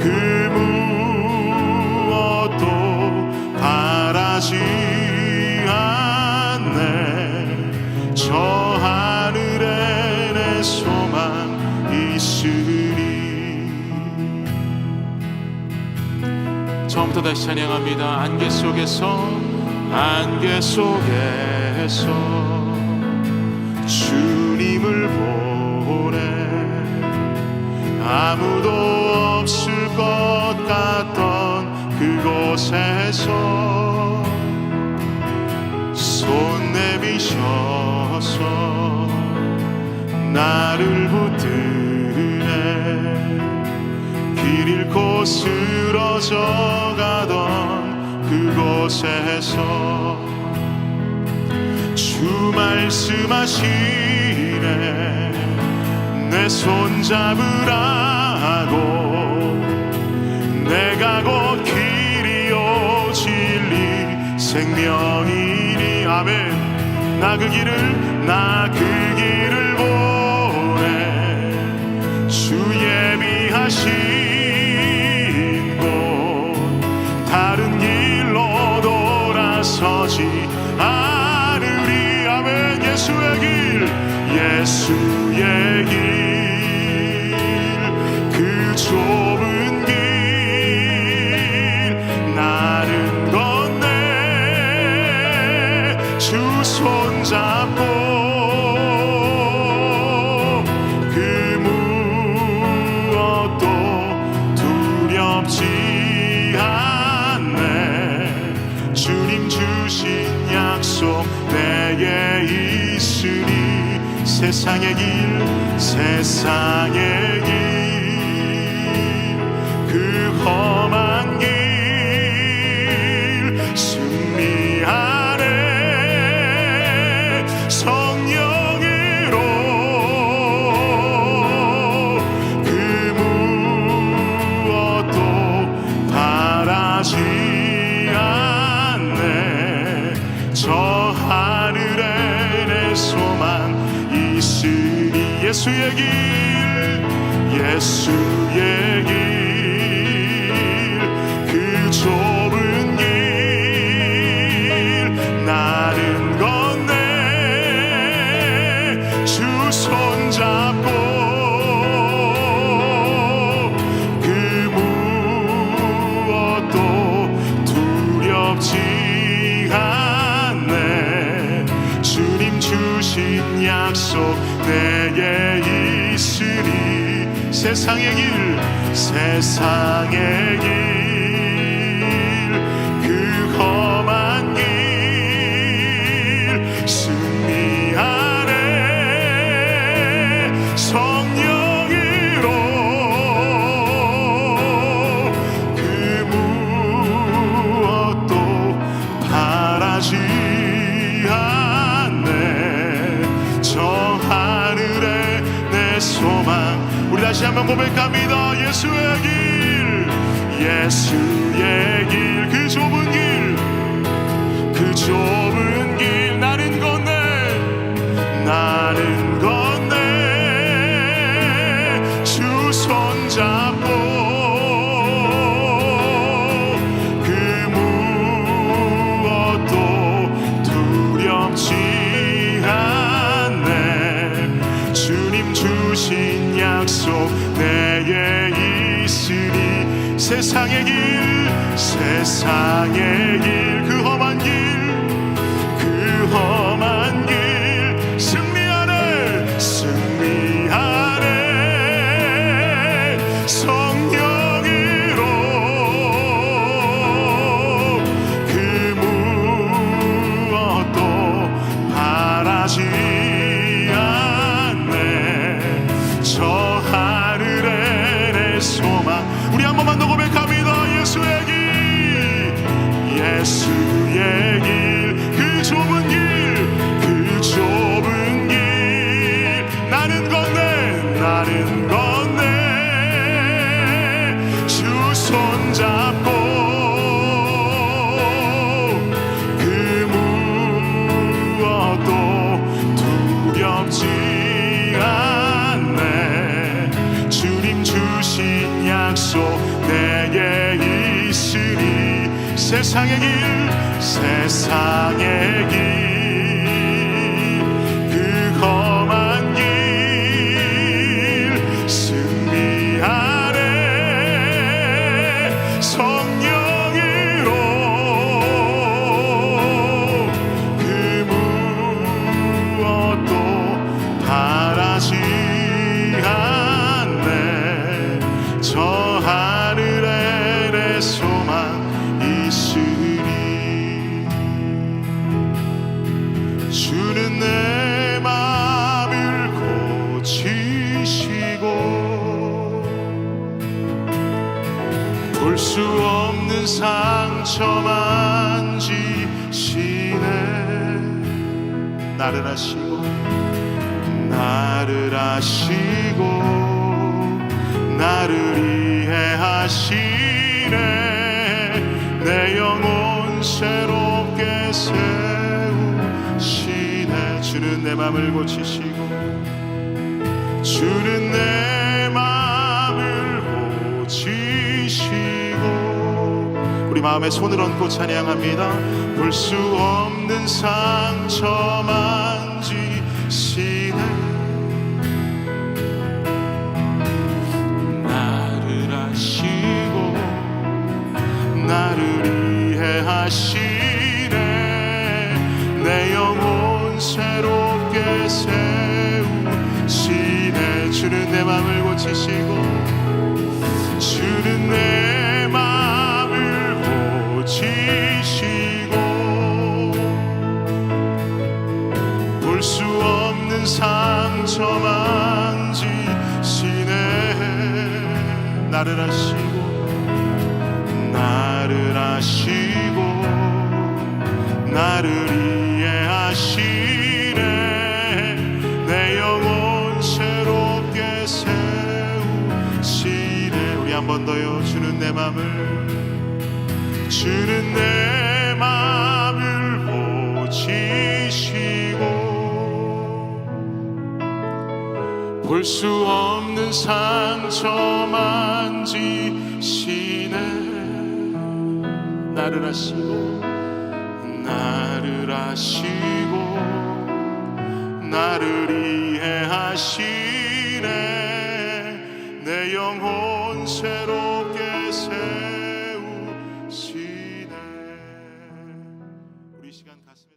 그 무엇도 바라지 않네 저 하늘에 내 소망 있으리. 처음부터 다시 찬양합니다. 안개 속에서 주님을 보내 아무도 없을 것 같던 그곳에서 손 내미셔서 나를 붙드네 길 잃고 쓰러져 가던 그곳에서 주 말씀하시네 내 손 잡으라고 내가 곧 길이요 진리 생명이니 아멘 나 그 길을 보내 주 예비하신 곳 다른 길로 돌아서지 않으리 아멘 예수의 길 그 좁은 길 나는 건네 주 손잡고 그 무엇도 두렵지 않네 주님 주신 약속 내게 있으니 세상의 길 그 험한 길 승리하네 성령으로 그 무엇도 바라지 않네 저 하늘에 내 소망 있으니 예수의 길 그 좁은 길 나는 건네 주 손잡고 그 무엇도 두렵지 않네 주님 주신 약속 내게 있으니 세상의 길 그 험한 길 승리하네 성령으로 그 무엇도 바라지 않네 저 하늘에 내 소망 우리 다시 한번 고백합니다. 예수의 길 그 좁은 길 나는 건네 주 손잡고 그 무엇도 두렵지 않네 주님 주신 약속 내게 있으니 세상의 길 그 험한 길 승리하네 성령으로 그 무엇도 바라지 않네 저 하늘에 내 소망 우리 한 번만 더 고백합니다. 예수의 길 그 좁은 길 나는 건네 세상의 길 세상의 길 그 험한 길 승리하네 성령으로 그 무엇도 바라지 않네 저 하늘에 내 소망 있으리 주는 내 맘을 고치시고 볼 수 없는 상처 만지시네 나를 아시고 나를 아시고 나를 이해하시네 내 영혼 새롭게 세우시네 주는 내 맘을 고치시고 주는 내 맘을 고치시고 우리 마음에 손을 얹고 찬양합니다 볼 수 없는 상처 만지시네 나를 아시고 나를 이해하시네 내 영혼 새롭게 세우시네 주는 내 맘을 고치시고 주는 내 맘을 고치시고 볼 수 없는 상처 만지시네 나를 아시고 나를 아시고 나를 이해하시네 내 영혼 새롭게 세우시네 우리 한 번 더요 주는 내 맘을 고치시고 볼 수 없는 상처 만지시네 나를 아시고 나를 아시고 나를 이해하시네 내 영혼 새롭게 세우시네 우리 시간 가슴에